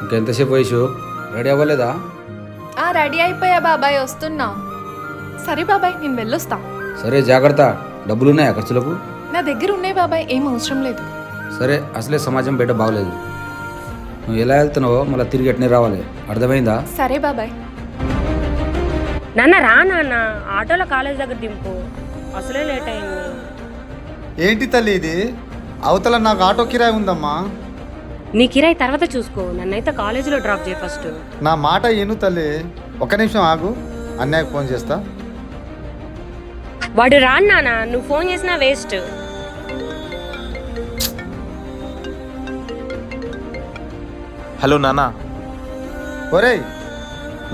ఇంకెంతసేపు వయసు రెడీ అవ్వలేదా? రెడీ అయిపోయా బాబాయ్, వస్తున్నా. సరే బాబాయ్, నేను వెళ్ళొస్తా. సరే జాగ్రత్త. డబ్బులున్నాయా ఖర్చులకు? నా దగ్గర ఉన్నాయి బాబాయ్, ఏం అవసరం లేదు. సరే, అసలే సమాజం బయట బాగలేదు. నువ్వు ఎలా వెళ్తున్నావో మళ్ళీ తిరిగి ఎట్నే రావాలి, అర్థమైందా? సరే బాబాయ్. నాన్న రా నాన్న, ఆటోలో కాలేజ్ దగ్గర దింపు, అసలే లేట్ అయింది. ఏంటి తల్లి ఇది? అవతల నాకు ఆటో కిరాయి ఉందమ్మా. నీ కిరాయి తర్వాత చూసుకో, నన్నైతే కాలేజీలో డ్రాప్ చేయి ఫస్ట్. నా మాట ఏను తల్లి, ఒక్క నిమిషం ఆగు, అన్నయ్యకు ఫోన్ చేస్తా. వాడు రాను నాన్న, నువ్వు ఫోన్ చేసినా వేస్ట్. హలో నాన్న. ఒరేయ్,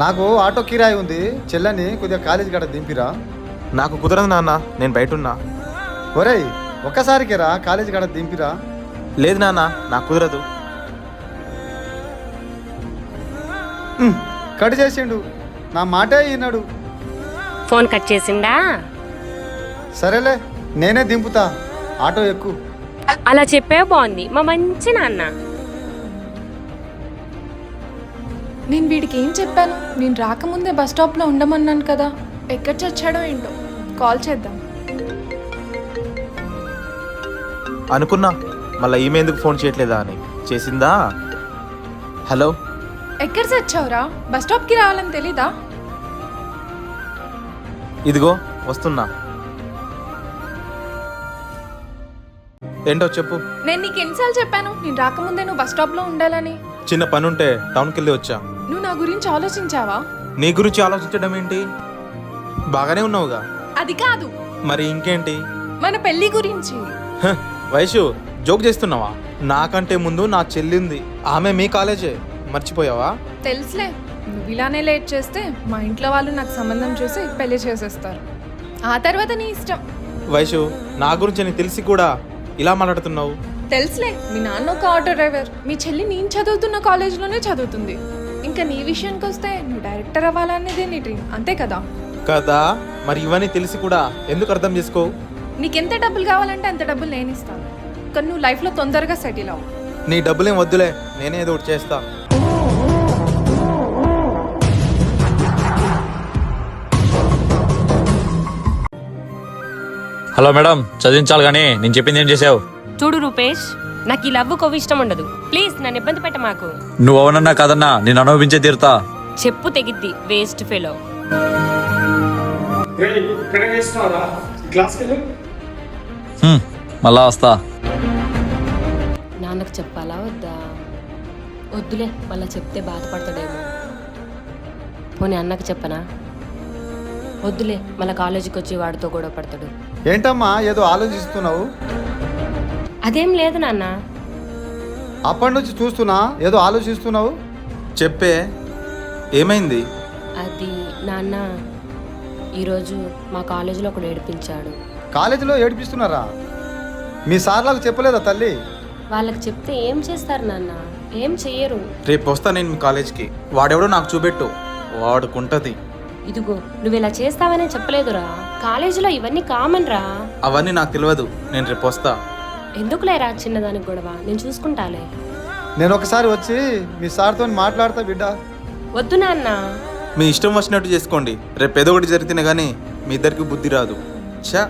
నాకు ఆటో కిరాయి ఉంది, చెల్లని కొద్దిగా కాలేజీ కాడ దింపిరా. నాకు కుదరదు నాన్న, నేను బయట ఉన్నా. ఒరేయ్, ఒక్కసారికి రా, కాలేజీ కాడ దింపిరా. లేదు నాన్న, నాకు కుదరదు. కట్ చేసిండు, నా మాటే ఈనాడు. ఫోన్ కట్ చేసిండా? సరేలే, నేనే దింపుతా, ఆటో ఎక్కు. అలా చెప్పే బాగుంది మా మంచి నాన్న. నేను వీడికి ఏం చెప్పాను? నేను రాకముందే బస్ స్టాప్లో ఉండమన్నాను కదా, ఎక్కడ చచ్చాడో ఏంటో. కాల్ చేద్దాం. అనుకున్నా మళ్ళీ ఈమె ఎందుకు ఫోన్ చేయట్లేదా అని. చేసిందా? హలో. ఎక్కడ చచ్చావురా? బస్ స్టాప్కి రావాలని తెలీదా? ఇదిగో వస్తున్నా. ఏంటో చెప్పు. నేను నీకు ఎన్నిసార్లు చెప్పాను నేను రాకముందే నువ్వు బస్ స్టాప్లో ఉండాలని? చిన్న పని ఉంటే టౌన్కి వెళ్ళి వచ్చా. నువ్వు నా గురించి ఆలోచించావా? నీ గురించి ఆలోచించడం ఏంటి? బాగానే ఉన్నావుగా. అది కాదు, మరి ఇంకేంటి? మన పెళ్లి గురించి. హ, వైషు, జోక్ చేస్తున్నావా? నాకంటే ముందు నా చెల్లి ఉంది, ఆమె మీ కాలేజే, మర్చిపోయావా? తెలుసులే, నువ్వు ఇలానే లేట్ చేస్తే మా ఇంట్లో వాళ్ళు నాకు సంబంధం చూసి పెళ్లి చేసేస్తారు. ఆ తర్వాత నీ ఇష్టం. వైషు, నా గురించి నీకు తెలిసి కూడా ఇలా మాట్లాడుతున్నావు. తెలుసులే, మీ నాన్న ఒక ఆటో డ్రైవర్, మీ చెల్లి నేను చదువుతున్న కాలేజీలోనే చదువుతుంది. ఇంకా నీ విషయానికి వస్తే నువ్వు డైరెక్టర్ అవ్వాలనేదే నీ డ్రీమ్, అంతే కదా? కదా, మరి ఇవన్నీ తెలిసి కూడా ఎందుకు అర్థం చేసుకోవు? నీకెంత డబ్బులు కావాలంటే అంత డబ్బులు నేను ఇస్తాను, కానీ నువ్వు లైఫ్లో తొందరగా సెటిల్ అవ్వు. నీ డబ్బులేం వద్దులే, నేనే ఏదో ఒకటి చేస్తా. హలో మేడం, చదివించాలి కానీ నేను చెప్పింది ఏం చేసావు? చూడు రూపేష్, నాకు ఈ లవ్ కొవ్వు ఇష్టం ఉండదు. ప్లీజ్ నన్ను ఇబ్బంది పెట్ట మాకు. నువ్వు అవునన్నా కాదన్నా నేను అనుభవించే తీరుతా. చెప్పు తెగిద్ది, వేస్ట్ ఫెలో. మళ్ళా వస్తా. నాన్నకు చెప్పాలా వద్దా? వద్దులే, మళ్ళా చెప్తే బాధపడతాడేమో. పోనీ అన్నకు చెప్పనా? వద్దులే, మళ్ళీ కాలేజీకి వచ్చి వాడితో గొడవ పడతాడు. ఏంటమ్మా ఏదో ఆలోచిస్తున్నావు? అదేం లేదు నాన్న. అప్పటి నుంచి చూస్తున్నా ఏదో ఆలోచిస్తున్నావు. చెప్పే, ఏమైంది? అది నాన్న, ఈరోజు మా కాలేజీలో ఒకడు ఏడిపించాడు. కాలేజీలో ఏడిపిస్తున్నారా? మీ సార్లకు చెప్పలేదా తల్లి? వాళ్ళకి చెప్తే ఏం చేస్తారు నాన్న? ఏం చెయ్యరు. రేపు వస్తా నేను మీ కాలేజ్కి. వాడెవడో నాకు చూపెట్టు, వాడుకుంటది. ఇదిగో, నువ్వు ఇలా చేస్తావనే చెప్పలేదురా. కాలేజీలో ఇవన్నీ కామన్ రా. అవన్నీ నాకు తెలియదు, నేను రేపు వస్తా. ఎందుకులేరా చిన్నదానికి గొడవ, నేను చూసుకుంటాలే. నేను ఒకసారి వచ్చి మీ సార్తో మాట్లాడతా బిడ్డ. వద్దు నాన్న. మీ ఇష్టం వచ్చినట్టు చేసుకోండి, రేపు ఏదో ఒకటి జరిగితేనే కానీ మీ ఇద్దరికి బుద్ధి రాదు. చా.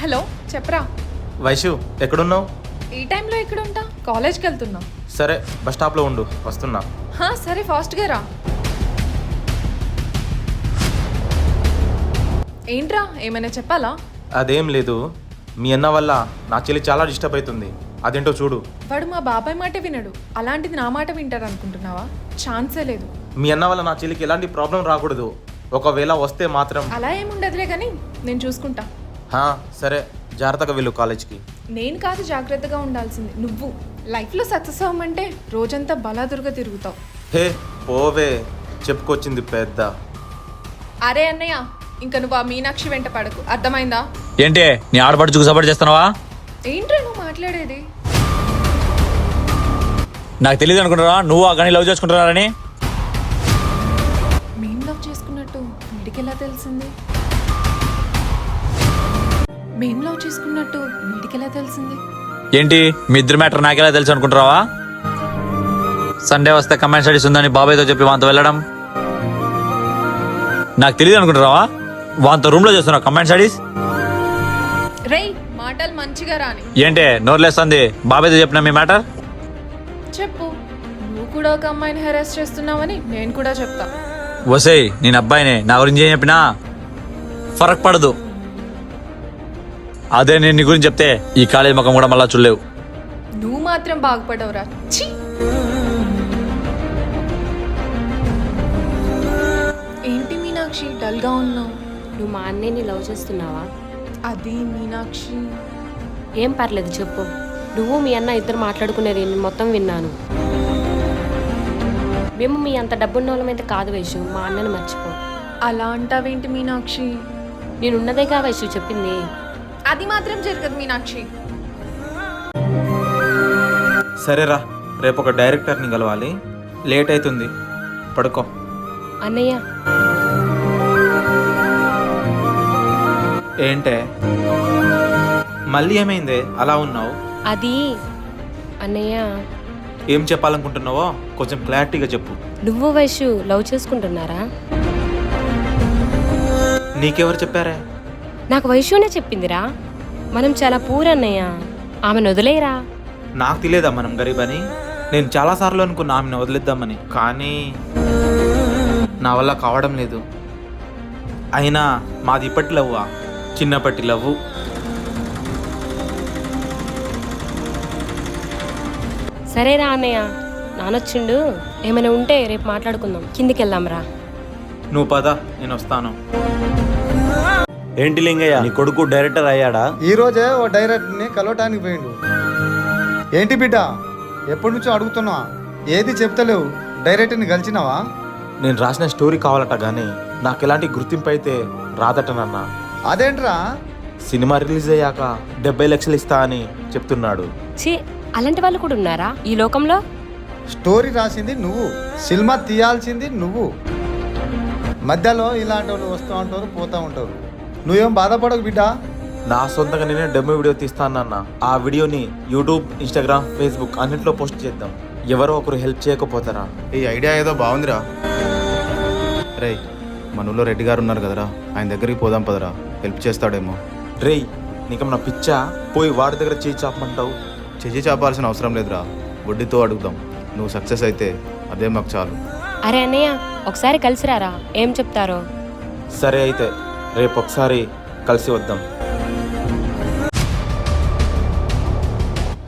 హలో, చెప్పరా. వైషు, ఎక్కడున్నావు? ఈ టైంలో ఎక్కడ ఉంటా? కాలేజ్కి వెళ్తున్నా. సరే, బస్ స్టాప్లో ఉండు, వస్తున్నా. సరే, ఫాస్ట్గా రా. ఏంట్రా, ఏమైనా చెప్పాలా? అదేం లేదు, మీ అన్న వల్ల నా చెల్లి చాలా డిస్టర్బ్ అవుతుంది, అదేంటో చూడు. వాడు మా బాబాయ్ మాట వినడు, అలాంటిది నా మాట వింటారు అనుకుంటున్నావా? ఛాన్సే లేదు. మీ అన్న వల్ల నా చెల్లికి ఎలాంటి ప్రాబ్లం రాకూడదు, ఒకవేళ వస్తే మాత్రం. అలా ఏముండదులే కానీ నేను చూసుకుంటా. సరే, జాగ్రత్తగా వెళ్ళు కాలేజ్కి. నేను కాదు జాగ్రత్తగా ఉండాల్సింది, నువ్వు. లైఫ్లో సక్సెస్ అవ్వమంటే రోజంతా బలాదురుగా తిరుగుతావు. హే పోవే, చెప్పుకొచ్చింది పెద్ద. అరే అన్నయ్య, ఇంకా నువ్వు ఆ మీనాక్షి వెంట పడకు, అర్థమైందా? ఏంటి నీ ఆడపడుచుకు సపోర్ట్ చేస్తున్నావా? ఏంట్రా నువ్వు మాట్లాడేది? నాకు తెలియదు అనుకుంటున్నా నువ్వు ఆ గని లవ్ చేసుకుంటున్నారని. మేం లవ్ చేసుకున్నట్టు వీడికి ఎలా తెలిసింది? మేం లవ్ చేసుకున్నట్టు వీడికెలా తెలిసింది? ఏంటి మీ ఇద్దరు మ్యాటర్ నాకెలా తెలుసు అనుకుంటున్నావా? సండే వస్తే కమెంట్ స్టడీస్ ఉందని బాబాయ్తో చెప్పి వాంతో వెళ్ళడం నాకు తెలియదు అనుకుంటున్నావా? వాంతో రూమ్ లో చేస్తున్నావు కమెంట్ స్టడీస్? రేయ్ మాటలు మంచిగా రాని. ఏంటి నోరులేస్తుంది? బాబాయ్తో చెప్పిన మీ మ్యాటర్? చెప్పు, నువ్వు కూడా ఒక అమ్మాయిని హెరాస్ చేస్తున్నావని నేను కూడా చెప్తా. వసేయ్, నేను అబ్బాయినే, నా గురించి ఏం చెప్పినా ఫరక్ పడదు. అదే నేను నీ గురించి చెప్తే ఈ కాలేజ్ ముఖం కూడా మళ్ళా చూడలేవు. నువ్వు మాత్రం బాగుపడవురా. ఛీ! ఏంటి మీనాక్షి డల్గా ఉన్నావు? నువ్వు మా అన్నయ్యని లవ్ చేస్తున్నావా? అది మీనాక్షి. ఏం పర్లేదు చెప్పు. నువ్వు మీ అన్న ఇద్దరు మాట్లాడుకునేది నేను మొత్తం విన్నాను. మేము మీ అంత డబ్బున్న వాళ్ళమైతే కాదు వైషు, మా అన్నని మర్చిపో. అలా అంటావేంటి మీనాక్షి? నేనున్నదేగా వైషు చెప్పింది. అది మాత్రం జరగదు మీనాక్షి. సరేరా, రేపు ఒక డైరెక్టర్ని కలవాలి, లేట్ అవుతుంది, పడుకో. అన్నయ్య ఏంటే మళ్ళీ ఏమైందే అలా ఉన్నావు? అది అన్నయ్య, ఏం చెప్పాలనుకుంటున్నావో కొంచెం క్లారిటీగా చెప్పు. నువ్వు వైషు లవ్ చేసుకుంటున్నారా? నీకెవరు చెప్పారే? నాకు వైషునే చెప్పిందిరా. మనం చాలా పూర్ అన్నయ్య, ఆమెను వదిలేయరా. నాకు తెలియదా మనం గరీబ్ అని? నేను చాలాసార్లు అనుకున్నా ఆమెను వదిలేద్దామని, కానీ నా వల్ల కావడం లేదు. అయినా మాది ఇప్పటి లవ్వా, చిన్నప్పటి లవ్వు. సరేరా అన్నయ్య, నానొచ్చిండు. ఏమైనా ఉంటే రేపు మాట్లాడుకుందాం. కిందికి వెళ్దాంరా. నువ్వు పద, నేను వస్తాను. ఏంటి లింగయ్య, నీ కొడుకు డైరెక్టర్ అయ్యాడా? ఈ రోజే ఓ డైరెక్టర్ని కలవటానికి పోయిండు. ఏంటి బిడ్డ, ఎప్పటి నుంచో అడుగుతున్నా, ఏది చెప్తలేవు. డైరెక్టర్ని కలిసినావా? నేను రాసిన స్టోరీ కావాలట, కానీ నాకు ఎలాంటి గుర్తింపు అయితే రాదటనన్నా. అదేంట్రా? సినిమా రిలీజ్ అయ్యాక 70 లక్షలు ఇస్తా అని చెప్తున్నాడు. ఛీ, అలాంటి వాళ్ళు కూడా ఉన్నారా ఈ లోకంలో? స్టోరీ రాసింది నువ్వు, సినిమా తీయాల్సింది నువ్వు. మధ్యలో ఇలాంటి వాళ్ళు వస్తూ ఉంటారు, పోతూ ఉంటారు. నువ్వేం బాధపడకు బిడ్డ. నా సొంతంగా నేనే డెమో వీడియో తీస్తానన్న. ఆ వీడియోని యూట్యూబ్, ఇన్స్టాగ్రామ్, ఫేస్బుక్ అన్నింటిలో పోస్ట్ చేద్దాం. ఎవరో ఒకరు హెల్ప్ చేయకపోతారా? ఈ ఐడియా ఏదో బాగుందిరా. రేయ్, మన ఊళ్ళో రెడ్డి గారు ఉన్నారు కదరా, ఆయన దగ్గరికి పోదాం పదరా, హెల్ప్ చేస్తాడేమో. రేయ్, నీకన్నా పిచ్చా? పోయి వాడి దగ్గర చేయి చాపమంటావు? చెయ్యి చాపాల్సిన అవసరం లేదురా, వడ్డీతో అడుగుదాం. నువ్వు సక్సెస్ అయితే అదే మాకు చాలు. అరే అన్నయ్య, ఒకసారి కలిసిరారా, ఏం చెప్తారో. సరే అయితే రేపు ఒకసారి కలిసి వద్దాం.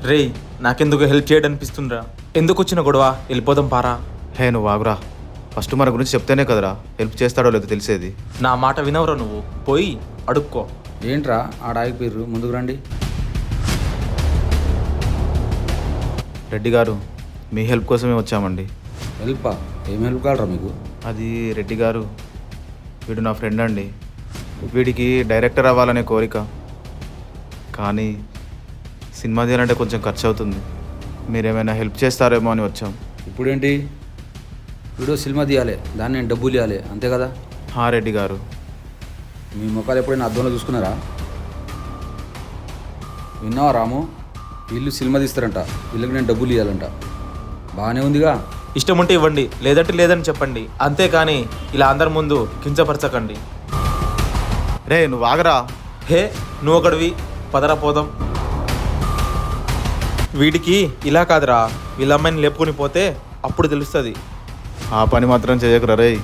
రేయ్, నాకెందుకు హెల్ప్ చేయడనిపిస్తుందిరా. ఎందుకు వచ్చిన గొడవ? వెళ్ళిపోదాం పారా. హే నువ్వు ఆగురా, ఫస్ట్ మన గురించి చెప్తేనే కదరా హెల్ప్ చేస్తాడో లేదో తెలిసేది. నా మాట వినవరా నువ్వు? పోయి అడుక్కో. ఏంట్రా ఆడ ఆగిపోయారు, ముందుకు రండి. రెడ్డి గారు, మీ హెల్ప్ కోసమే వచ్చామండి. హెల్పా? ఏం హెల్ప్ కావాలరా మీకు? అది రెడ్డి గారు, వీడు నా ఫ్రెండ్ అండి. వీడికి డైరెక్టర్ అవ్వాలనే కోరిక, కానీ సినిమా తీయాలంటే కొంచెం ఖర్చు అవుతుంది. మీరేమైనా హెల్ప్ చేస్తారేమో అని వచ్చాం. ఇప్పుడేంటి, వీడియో సినిమా తీయాలి, దాన్ని నేను డబ్బులు ఇవ్వాలి, అంతే కదా? రెడ్డి గారు, మీ ముఖాలు ఎప్పుడైనా అద్దంలో చూసుకున్నారా? విన్నావా రాము? వీళ్ళు సినిమా తీస్తారంట, వీళ్ళకి నేను డబ్బులు ఇవ్వాలంట. బాగానే ఉందిగా. ఇష్టం ఉంటే ఇవ్వండి, లేదంటే లేదని చెప్పండి, అంతేకాని ఇలా అందరి ముందు కించపరచకండి. రే నువ్వు ఆగరా. హే, నువ్వు ఒకడివి, పదరా పోదాం. వీడికి ఇలా కాదురా, వీళ్ళ అమ్మాయిని లేపుకొని పోతే అప్పుడు తెలుస్తుంది. ఆ పని మాత్రం చేయకురా రేయ్.